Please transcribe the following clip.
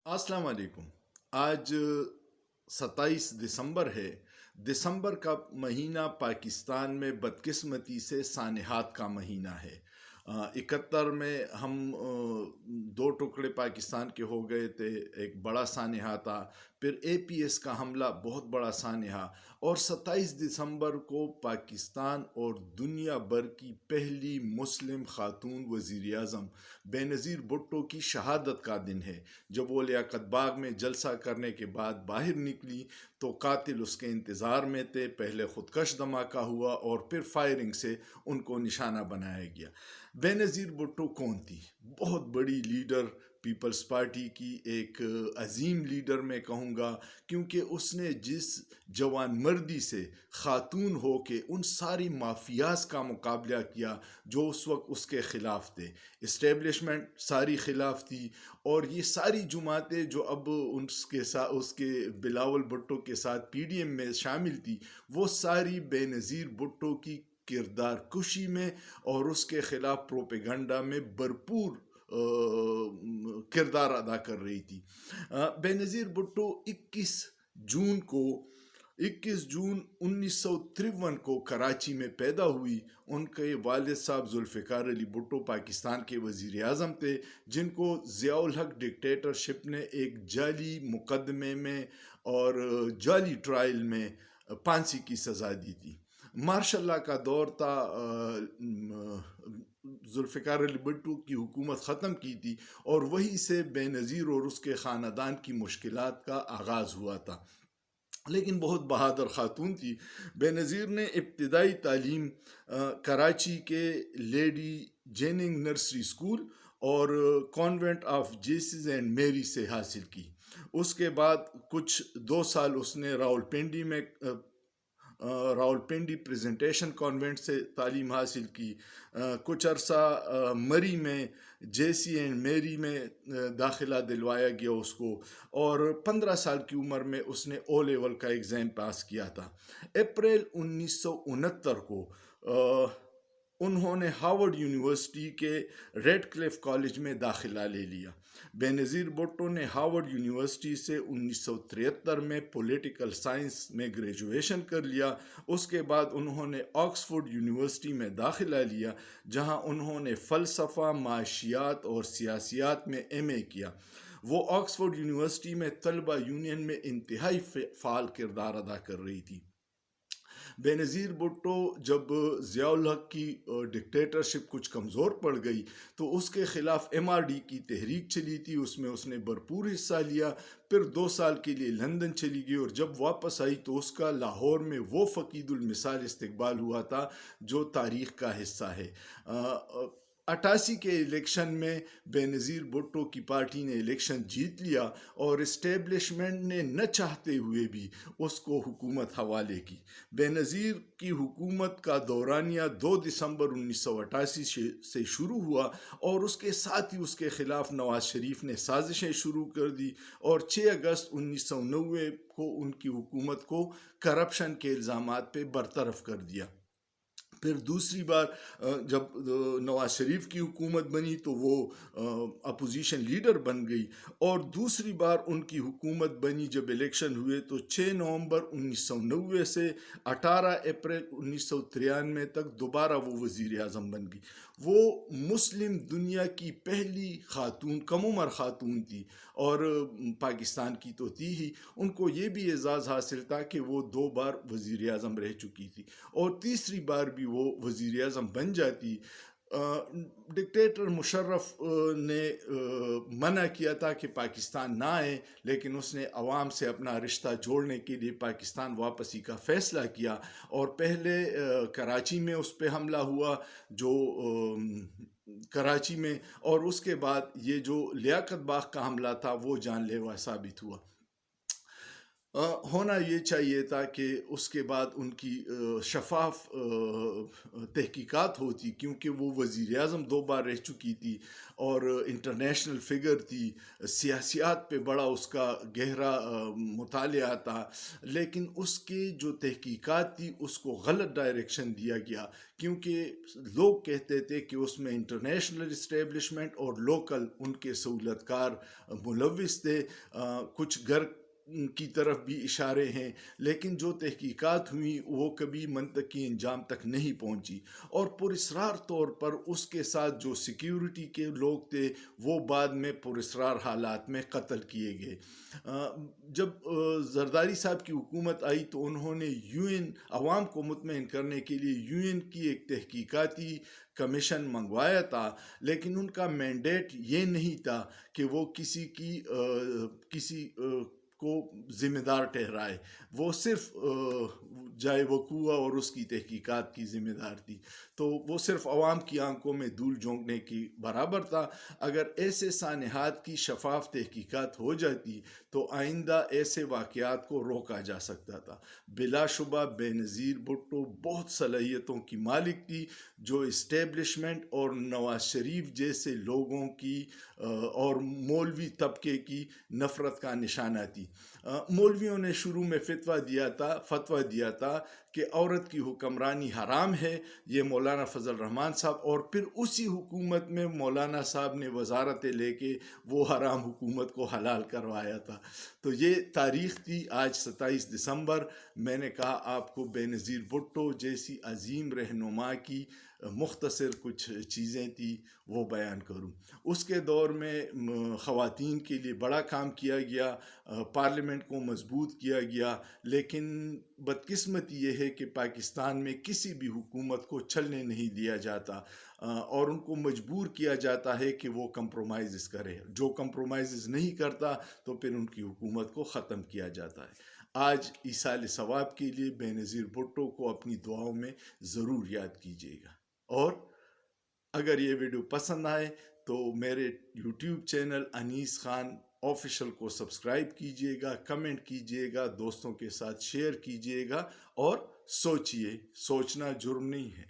अस्सलाम वालेकुम। आज 27 दिसंबर है। दिसंबर का महीना पाकिस्तान में बदकिस्मती से सानहात का महीना है। 71 में हम दो टुकड़े पाकिस्तान के हो गए थे। एक बड़ा सानहा था, फिर APS का हमला बहुत बड़ा सानहा, और 27 दिसंबर को पाकिस्तान और दुनिया भर की पहली मुस्लिम खातून वज़ीर आज़म बेनज़ीर भुट्टो की शहादत का दिन है। जब वो लियाकत बाग में जलसा करने के बाद बाहर निकली तो कातिल उसके इंतज़ार में थे। पहले खुदकश धमाका हुआ और फिर फायरिंग से उनको निशाना बनाया गया। बेनज़ीर भुट्टो कौन थी? बहुत बड़ी लीडर, पीपल्स पार्टी की एक अजीम लीडर मैं कहूँगा, क्योंकि उसने जिस जवान मर्दी से ख़ातून हो के उन सारी माफियाज का मुकाबला किया जो उस वक्त उसके ख़िलाफ़ थे। इस्टेब्लिशमेंट सारी ख़िलाफ़ थी, और ये सारी जुमातें जो अब उसके साथ उसके बिलावल भुट्टो के साथ PDM में शामिल थी, वो सारी बेनज़ीर भुट्टो की किरदार कुशी में और उसके ख़िलाफ़ प्रोपेगंडा में भरपूर किरदार अदा कर रही थी। बेनज़ीर भुट्टो 21 जून 1953 को कराची में पैदा हुई। उनके वालिद साहब जुल्फ़िकार अली भुट्टो पाकिस्तान के वज़ीर आज़म थे, जिनको ज़ियाउल हक डिक्टेटरशिप ने एक जाली मुकदमे में और जाली ट्रायल में फांसी की सज़ा दी थी। मार्शल लॉ का दौर था। जुल्फ़िकार अली भुट्टो की हुकूमत ख़त्म की थी, और वहीं से बेनज़ीर और उसके ख़ानदान की मुश्किलात का आगाज़ हुआ था। लेकिन बहुत बहादुर ख़ातून थी। बेनज़ीर ने इब्तिदाई तालीम कराची के लेडी जेनिंग नर्सरी स्कूल और कॉन्वेंट ऑफ जीसस एंड मेरी से हासिल की। उसके बाद कुछ 2 साल उसने रावलपिंडी प्रेजेंटेशन कॉन्वेंट से तालीम हासिल की। कुछ अरसा मरी में JC एंड मेरी में दाखिला दिलवाया गया उसको, और 15 साल की उम्र में उसने O लेवल का एग्ज़ाम पास किया था। अप्रैल 1969 को उन्होंने हार्वर्ड यूनिवर्सिटी के रेडक्लिफ कॉलेज में दाखिला ले लिया। बेनज़ीर भुट्टो ने हार्वर्ड यूनिवर्सिटी से 1973 में पॉलिटिकल साइंस में ग्रेजुएशन कर लिया। उसके बाद उन्होंने ऑक्सफोर्ड यूनिवर्सिटी में दाखिला लिया, जहां उन्होंने फ़लसफ़ा, माशियात और सियासियात में MA किया। वो ऑक्सफोर्ड यूनिवर्सिटी में तलबा यूनियन में इंतहाई फ़ाल किरदार अदा कर रही थी। बेनज़ीर भुट्टो जब ज़ियाउल हक की डिक्टेटरशिप कुछ कमज़ोर पड़ गई तो उसके ख़िलाफ़ MRD की तहरीक चली थी, उसमें उसने भरपूर हिस्सा लिया। फिर 2 साल के लिए लंदन चली गई, और जब वापस आई तो उसका लाहौर में वो फ़कीदुल मिसाल इस्तकबाल हुआ था जो तारीख़ का हिस्सा है। 88 के इलेक्शन में बेनज़ीर भुट्टो की पार्टी ने इलेक्शन जीत लिया, और इस्टेब्लिशमेंट ने न चाहते हुए भी उसको हुकूमत हवाले की। बेनज़ीर की हुकूमत का दौरानिया 2 दिसंबर 1988 से शुरू हुआ, और उसके साथ ही उसके ख़िलाफ़ नवाज़ शरीफ ने साजिशें शुरू कर दी, और 6 अगस्त 1990 को उनकी हुकूमत को करप्शन के इल्ज़ामात पे बरतरफ कर दिया। फिर दूसरी बार जब नवाज शरीफ की हुकूमत बनी तो वो अपोजिशन लीडर बन गई, और दूसरी बार उनकी हुकूमत बनी जब इलेक्शन हुए तो 6 नवंबर 1990 से 18 अप्रैल 1993 तक दोबारा वो वज़ीर आज़म बन गई। वो मुस्लिम दुनिया की पहली खातून, कम उम्र खातून थी, और पाकिस्तान की तो थी ही। उनको ये भी एज़ाज़ हासिल था कि वो 2 बार वज़ीर आज़म रह चुकी थी, और तीसरी बार भी वो वज़ीर आज़म बन जाती। डिक्टेटर मुशर्रफ ने मना किया था कि पाकिस्तान ना आए, लेकिन उसने अवाम से अपना रिश्ता जोड़ने के लिए पाकिस्तान वापसी का फ़ैसला किया, और पहले कराची में उस पर हमला हुआ, जो कराची में, और उसके बाद ये जो लियाकत बाग का हमला था वो जानलेवा साबित हुआ। ہونا یہ چاہیے تھا کہ اس کے بعد ان کی شفاف تحقیقات ہوتی، کیونکہ وہ وزیر اعظم 2 بار رہ چکی تھی اور انٹرنیشنل فگر تھی، سیاسیات پہ بڑا اس کا گہرا مطالعہ تھا، لیکن اس کے جو تحقیقات تھی اس کو غلط ڈائریکشن دیا گیا، کیونکہ لوگ کہتے تھے کہ اس میں انٹرنیشنل اسٹیبلشمنٹ اور لوکل ان کے سہولت کار ملوث تھے، کچھ گھر کی طرف بھی اشارے ہیں، لیکن جو تحقیقات ہوئی وہ کبھی منطقی انجام تک نہیں پہنچی، اور پراسرار طور پر اس کے ساتھ جو سیکیورٹی کے لوگ تھے وہ بعد میں پراسرار حالات میں قتل کیے گئے۔ جب زرداری صاحب کی حکومت آئی تو انہوں نے یو این عوام کو مطمئن کرنے کے لیے یو این کی ایک تحقیقاتی کمیشن منگوایا تھا، لیکن ان کا مینڈیٹ یہ نہیں تھا کہ وہ کسی کو ذمہ دار ٹھہرائے، وہ صرف جائے وقوع اور اس کی تحقیقات کی ذمہ دار تھی، تو وہ صرف عوام کی آنکھوں میں دھول جھونکنے کی برابر تھا۔ اگر ایسے سانحات کی شفاف تحقیقات ہو جاتی تو آئندہ ایسے واقعات کو روکا جا سکتا تھا۔ بلا شبہ بے نظیر بھٹو بہت صلاحیتوں کی مالک تھی، جو اسٹیبلشمنٹ اور نواز شریف جیسے لوگوں کی اور مولوی طبقے کی نفرت کا نشانہ تھی۔ مولویوں نے شروع میں فتویٰ دیا تھا کہ عورت کی حکمرانی حرام ہے، یہ مولانا فضل الرحمان صاحب، اور پھر اسی حکومت میں مولانا صاحب نے وزارتیں لے کے وہ حرام حکومت کو حلال کروایا تھا۔ تو یہ تاریخ تھی آج 27 دسمبر۔ میں نے کہا آپ کو بے نظیر بھٹو جیسی عظیم رہنما کی مختصر کچھ چیزیں تھی وہ بیان کروں۔ اس کے دور میں خواتین کے لیے بڑا کام کیا گیا، پارلیمنٹ کو مضبوط کیا گیا، لیکن بدقسمتی یہ ہے کہ پاکستان میں کسی بھی حکومت کو چلنے نہیں دیا جاتا، اور ان کو مجبور کیا جاتا ہے کہ وہ کمپرومائزز کرے، جو کمپرومائزز نہیں کرتا تو پھر ان کی حکومت کو ختم کیا جاتا ہے۔ آج ایصال ثواب کے لیے بے نظیر بھٹو کو اپنی دعاؤں میں ضرور یاد کیجیے گا، اور اگر یہ ویڈیو پسند آئے تو میرے یوٹیوب چینل انیس خان آفیشل کو سبسکرائب کیجیے گا، کمنٹ کیجیے گا، دوستوں کے ساتھ شیئر کیجیے گا، اور سوچئے، سوچنا جرم نہیں ہے۔